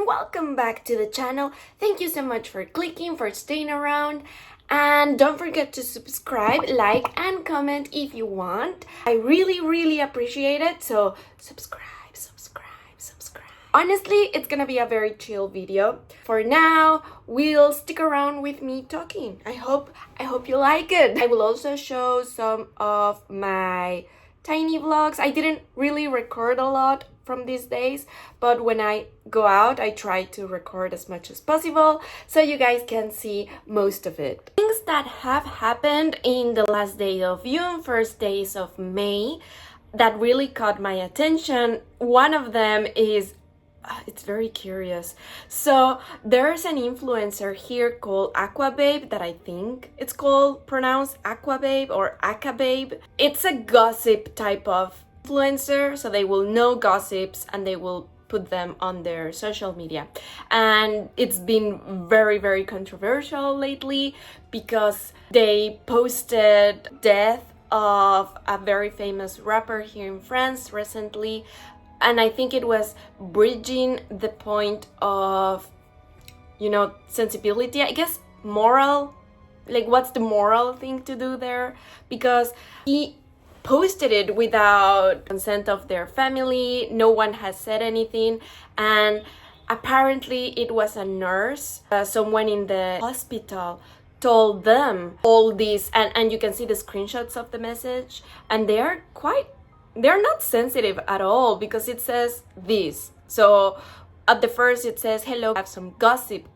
and welcome back to the channel. Thank you so much for clicking, for staying around, and don't forget to subscribe, like, and comment if you want. I really appreciate it, so subscribe. Honestly, it's gonna be a very chill video. For now, we'll stick around with me talking. I hope you like it. I will also show some of my tiny vlogs. I didn't really record a lot from these days, but when I go out, I try to record as much as possible so you guys can see most of it. Things that have happened in the last day of June, first days of May, that really caught my attention. One of them is it's very curious. So there's an influencer here called Aquababe that I think it's pronounced Aquababe or Akababe. It's a gossip type of influencer, so they will know gossips and they will put them on their social media. And it's been very controversial lately because they posted death of a very famous rapper here in France recently. And I think it was bridging the point of, sensibility, I guess, moral, like what's the moral thing to do there? Because he posted it without consent of their family, no one has said anything, and apparently it was a nurse, someone in the hospital told them all this, and you can see the screenshots of the message, and they're not sensitive at all because it says this. So at the first it says, hello, I have some gossip,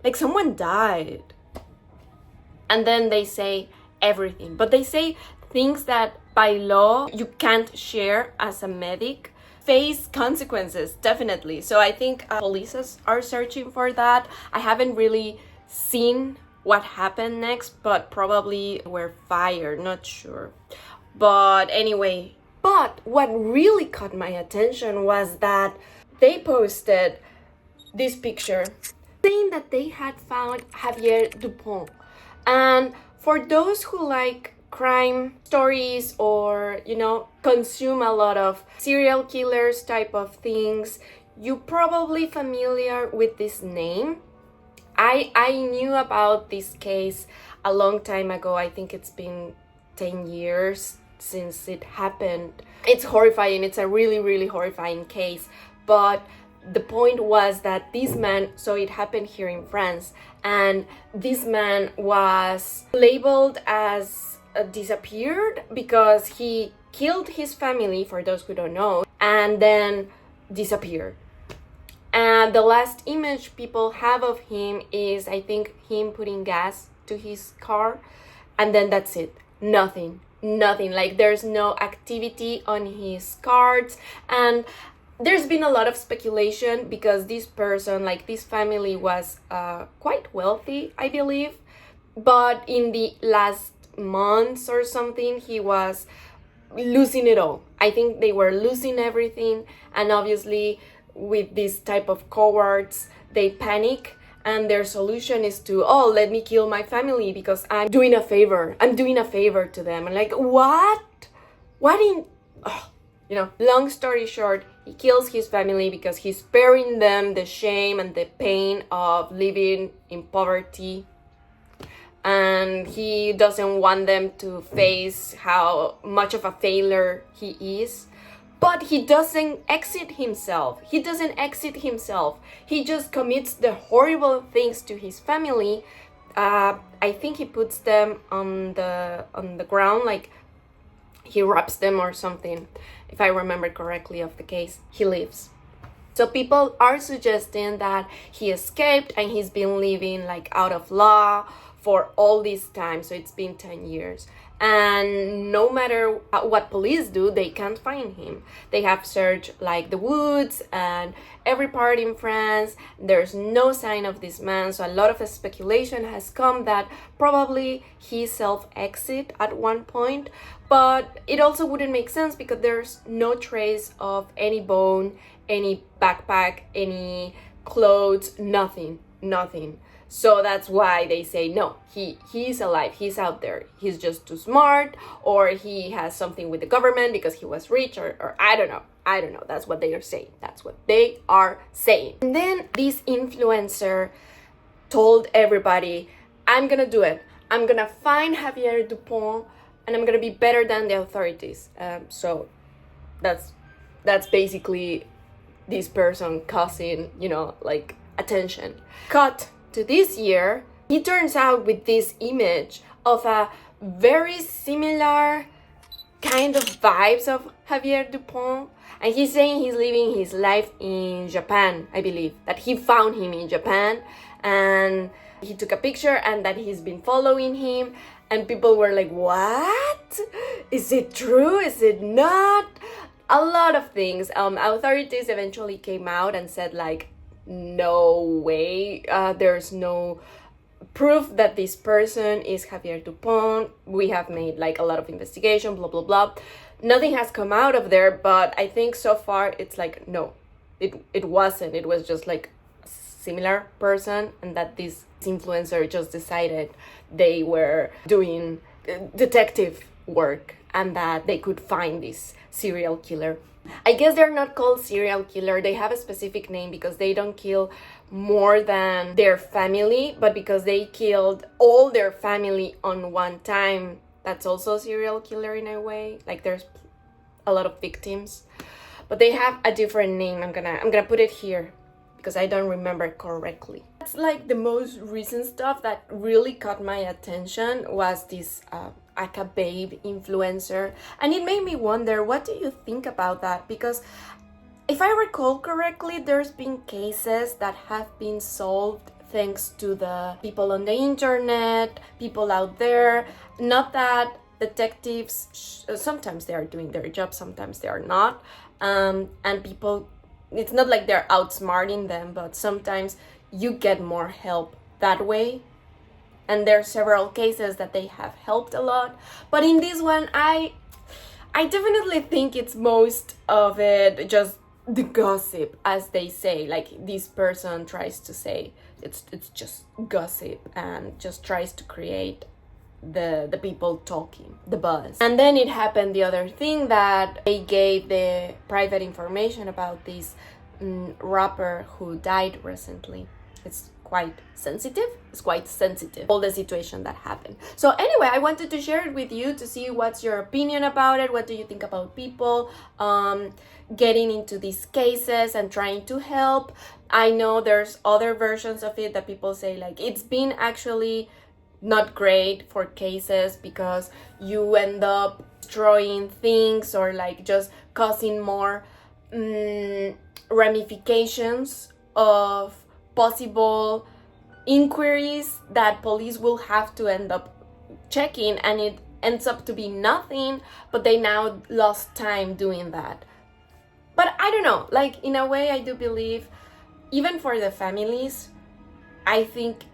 like someone died. And then they say everything, but they say things that by law you can't share as a medic, face consequences, definitely. So I think police are searching for that. I haven't really seen what happened next, but probably were fired, not sure. But anyway, but what really caught my attention was that they posted this picture saying that they had found Javier Dupon. And for those who like crime stories or, consume a lot of serial killers type of things, you're probably familiar with this name. I knew about this case a long time ago. I think it's been 10 years since it happened. It's horrifying. It's a really horrifying case. But the point was that this man, so it happened here in France, and this man was labeled as disappeared because he killed his family, for those who don't know, and then disappeared. And the last image people have of him is, I think, him putting gas to his car, and then that's it. Nothing, like there's no activity on his cards. And there's been a lot of speculation because this person, like this family, was quite wealthy, I believe, but in the last months or something he was losing it all. I think they were losing everything, and obviously with this type of cowards they panic. And their solution is to, let me kill my family because I'm doing a favor to them. And like, what? Long story short, he kills his family because he's sparing them the shame and the pain of living in poverty. And he doesn't want them to face how much of a failure he is. But he doesn't exit himself. He just commits the horrible things to his family. I think he puts them on the ground, like he wraps them or something. If I remember correctly of the case, he leaves. So people are suggesting that he escaped and he's been living like out of law for all this time. So it's been 10 years. And no matter what police do, they can't find him. They have searched like the woods and every part in France. There's no sign of this man. So a lot of speculation has come that probably he self-exit at one point. But it also wouldn't make sense because there's no trace of any bone, any backpack, any clothes, nothing. So that's why they say no, he's alive, he's out there, he's just too smart, or he has something with the government because he was rich, or I don't know. That's what they are saying. And then this influencer told everybody, I'm gonna do it. I'm gonna find Javier Dupon and I'm gonna be better than the authorities. So that's basically this person causing, like, attention. Cut to this year, he turns out with this image of a very similar kind of vibes of Javier Dupon, and he's saying he's living his life in Japan, I believe, that he found him in Japan, and he took a picture, and that he's been following him, and people were like, what? Is it true? Is it not? A lot of things. Authorities eventually came out and said, like, no way, there's no proof that this person is Javier Dupon. We have made, like, a lot of investigation, blah blah blah. Nothing has come out of there, but I think so far it's like, no, it wasn't. It was just like a similar person, and that this influencer just decided they were doing detective work and that they could find this serial killer. I guess they're not called serial killer. They have a specific name because they don't kill more than their family, but because they killed all their family on one time, that's also a serial killer in a way. Like, there's a lot of victims, but they have a different name. I'm gonna put it here because I don't remember correctly. That's like the most recent stuff that really caught my attention was this Aka Babe influencer, and it made me wonder, what do you think about that? Because if I recall correctly, there's been cases that have been solved thanks to the people on the internet, people out there. Not that detectives, sometimes they are doing their job, sometimes they are not, and people, it's not like they're outsmarting them, but sometimes you get more help that way. And there are several cases that they have helped a lot. But in this one, I definitely think it's most of it just the gossip, as they say. Like, this person tries to say it's just gossip and just tries to create the people talking, the buzz. And then it happened the other thing, that they gave the private information about this rapper who died recently. It's quite sensitive, all the situation that happened. So anyway, I wanted to share it with you to see what's your opinion about it. What do you think about people getting into these cases and trying to help? I know there's other versions of it that people say, like, it's been actually not great for cases because you end up destroying things or, like, just causing more ramifications of possible inquiries that police will have to end up checking, and it ends up to be nothing, but they now lost time doing that. But I don't know, like, in a way I do believe, even for the families, I think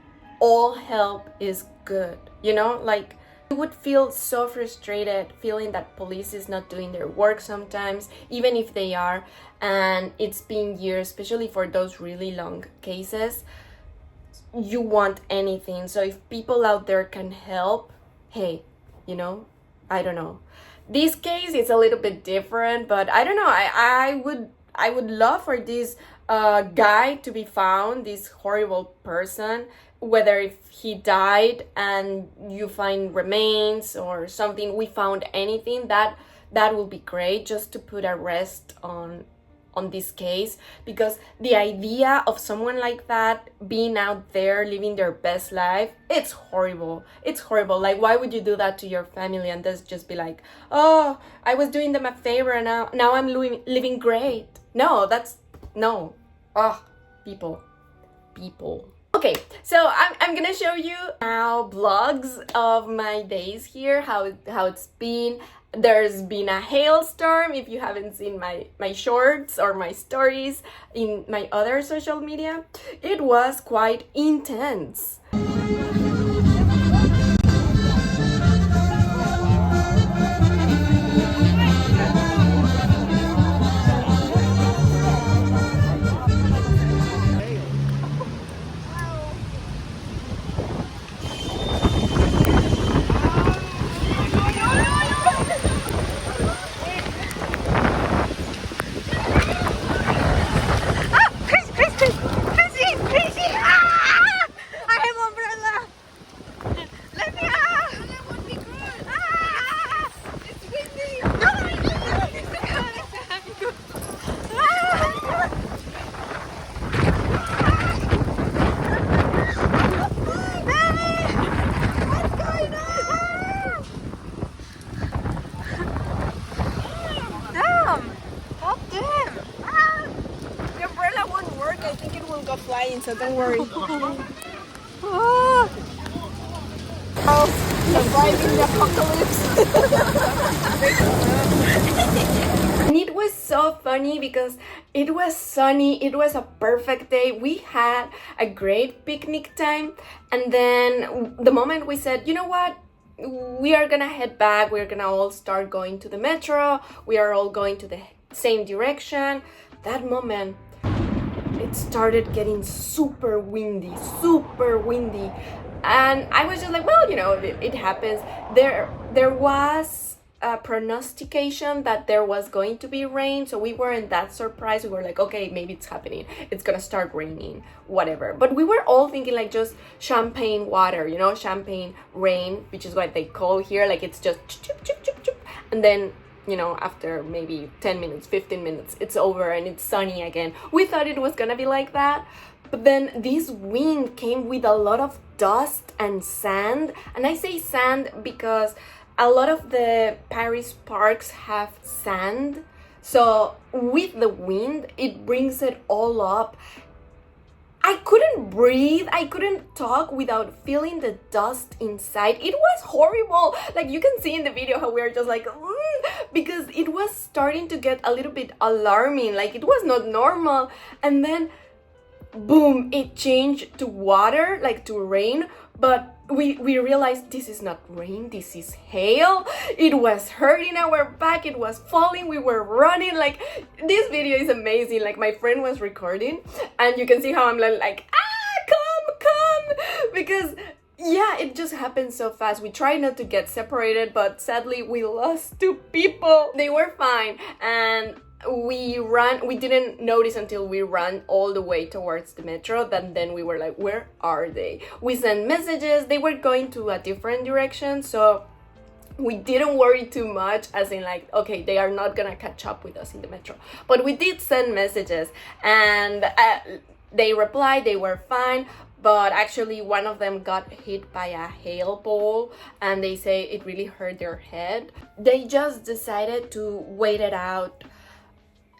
all help is good, like, you would feel so frustrated feeling that police is not doing their work sometimes, even if they are, and it's been years, especially for those really long cases. You want anything. So if people out there can help, hey, I don't know. This case is a little bit different, but I don't know. I would love for this guy to be found, this horrible person, whether if he died and you find remains or something, we found anything, that will be great, just to put a rest on this case, because the idea of someone like that being out there living their best life, it's horrible. Like, why would you do that to your family and just be like, oh, I was doing them a favor and now I'm living great? No, people. Okay, so I'm gonna show you now vlogs of my days here, how it's been. There's been a hailstorm. If you haven't seen my shorts or my stories in my other social media, it was quite intense. go flying, so don't worry. Ah. Oh, surviving the apocalypse. And it was so funny because it was sunny, it was a perfect day. We had a great picnic time, and then the moment we said, you know what, we are gonna head back, we're gonna all start going to the metro, we are all going to the same direction, that moment it started getting super windy, and I was just like, well, you know, it happens. There was a prognostication that there was going to be rain, so we weren't that surprised. We were like, okay, maybe it's happening, it's gonna start raining, whatever. But we were all thinking like just champagne water, you know, champagne rain, which is what they call here, like it's just chup, chup, chup, chup, and then, you know, after maybe 10 minutes, 15 minutes, it's over and it's sunny again. We thought it was gonna be like that, but then this wind came with a lot of dust and sand. And I say sand because a lot of the Paris parks have sand. So with the wind, it brings it all up. I couldn't breathe, I couldn't talk without feeling the dust inside. It was horrible. Like you can see in the video how we are just like, because it was starting to get a little bit alarming. Like it was not normal. And then boom, it changed to water, like to rain. But we realized this is not rain, this is hail. It was hurting our back, it was falling, we were running. Like this video is amazing. Like my friend was recording and you can see how I'm like come, because yeah, it just happened so fast. We tried not to get separated, but sadly we lost 2 people. They were fine, and we didn't notice until we ran all the way towards the metro, then we were like, where are they? We sent messages, they were going to a different direction, so we didn't worry too much, as in like, okay, they are not gonna catch up with us in the metro. But we did send messages, and they replied, they were fine. But actually one of them got hit by a hail ball, and they say it really hurt their head. They just decided to wait it out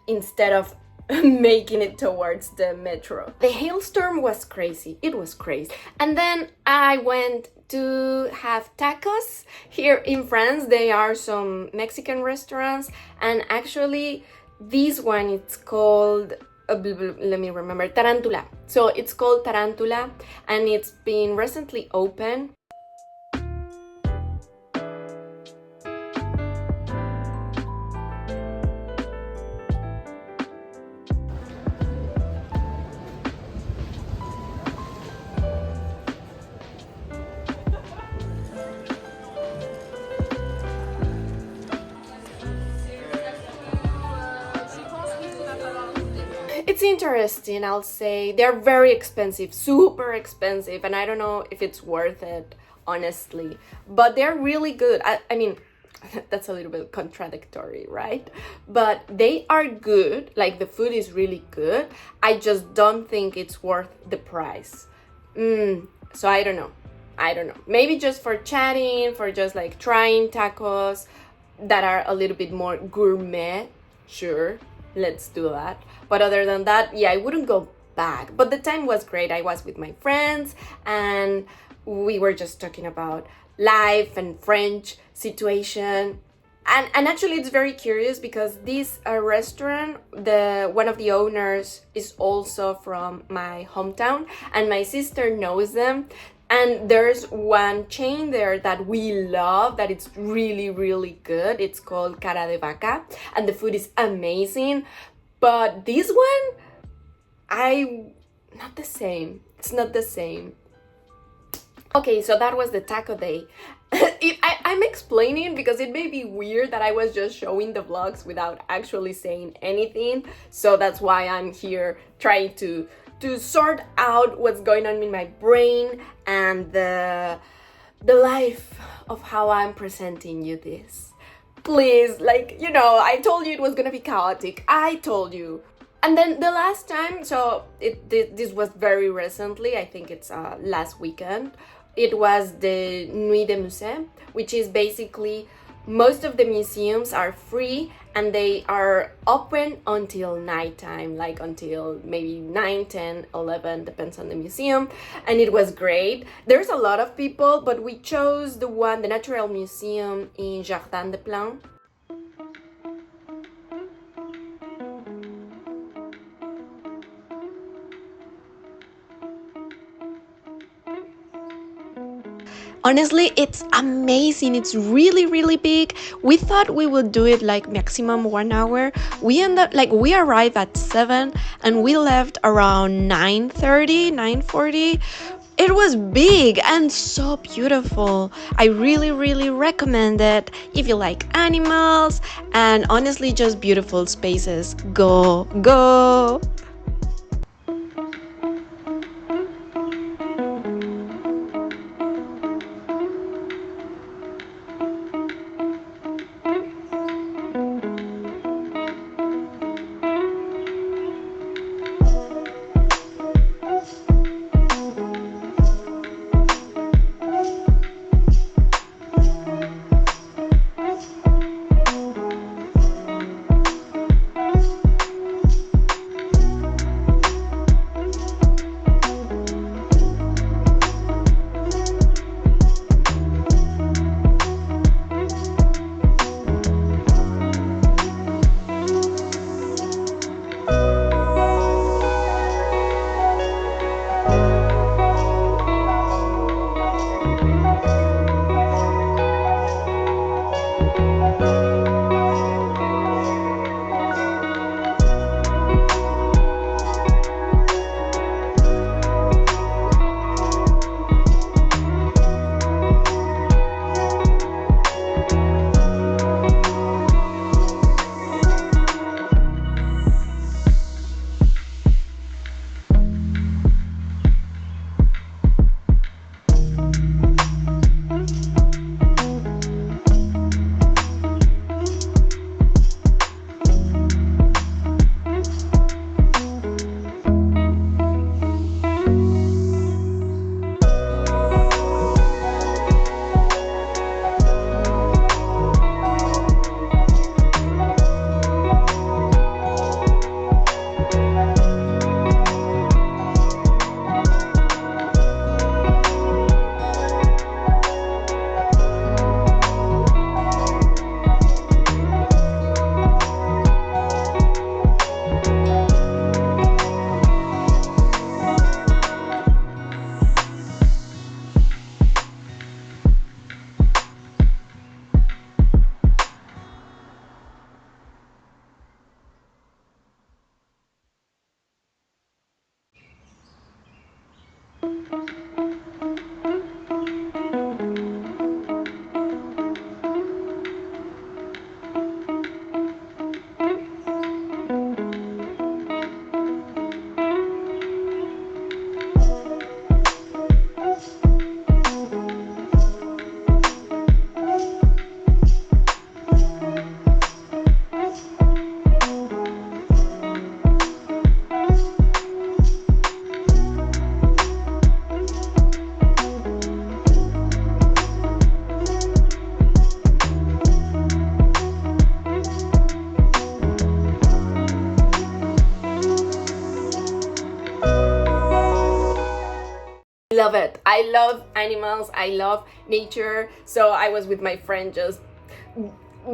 instead of making it towards the metro. The hailstorm was crazy. It was crazy. And then I went to have tacos here in France. There are some Mexican restaurants, and actually this one, it's called let me remember, Tarantula. So it's called Tarantula, and it's been recently opened. It's interesting, I'll say. They're very expensive, super expensive, and I don't know if it's worth it, honestly. But they're really good. I mean, that's a little bit contradictory, right? But they are good, like the food is really good. I just don't think it's worth the price. So I don't know. Maybe just for chatting, for just like trying tacos that are a little bit more gourmet, sure, let's do that. But other than that, yeah, I wouldn't go back. But the time was great. I was with my friends and we were just talking about life and French situation. And actually it's very curious because this restaurant, one of the owners is also from my hometown, and my sister knows them. And there's one chain there that we love, that it's really, really good. It's called Cara de Vaca, and the food is amazing. But this one, not the same. It's not the same. Okay, so that was the taco day. I'm explaining because it may be weird that I was just showing the vlogs without actually saying anything. So that's why I'm here trying to sort out what's going on in my brain and the life of how I'm presenting you this. Please, like, you know, I told you it was gonna be chaotic. I told you. And then the last time, so this was very recently, I think it's last weekend. It was the Nuit des Musées, which is basically most of the museums are free and they are open until nighttime, like until maybe 9, 10, 11, depends on the museum, and it was great. There's a lot of people, but we chose the Natural Museum in Jardin des Plantes. Honestly, it's amazing. It's really, really big. We thought we would do it like maximum 1 hour. We arrived at 7 and we left around 9:30, 9:40. It was big and so beautiful. I really, really recommend it if you like animals and honestly just beautiful spaces. Go, go! Love it. I love animals. I love nature. So I was with my friend just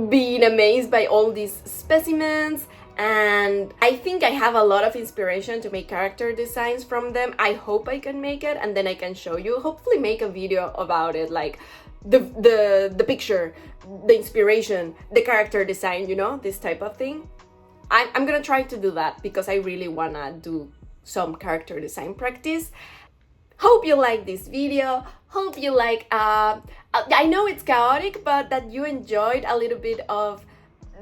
being amazed by all these specimens, and I think I have a lot of inspiration to make character designs from them. I hope I can make it, and then I can show you, hopefully make a video about it, like the picture, the inspiration, the character design, you know, this type of thing. I'm gonna try to do that because I really wanna do some character design practice. Hope you like this video. Hope you like, I know it's chaotic, but that you enjoyed a little bit of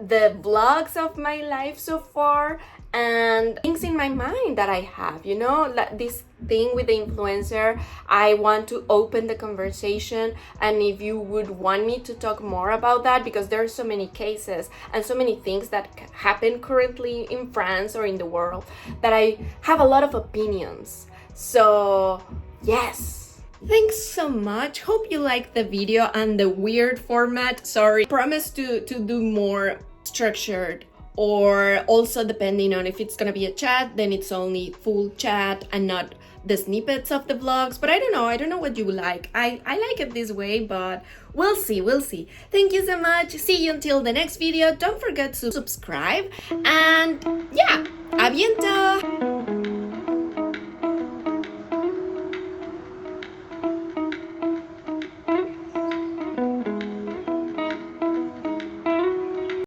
the vlogs of my life so far and things in my mind that I have, you know, like this thing with the influencer. I want to open the conversation, and if you would want me to talk more about that, because there are so many cases and so many things that happen currently in France or in the world that I have a lot of opinions. So yes, thanks so much. Hope you liked the video and the weird format. Sorry, promise to do more structured, or also depending on if it's gonna be a chat, then it's only full chat and not the snippets of the vlogs. But I don't know what you like. I like it this way, but we'll see. Thank you so much. See you until the next video. Don't forget to subscribe, and yeah, aviento.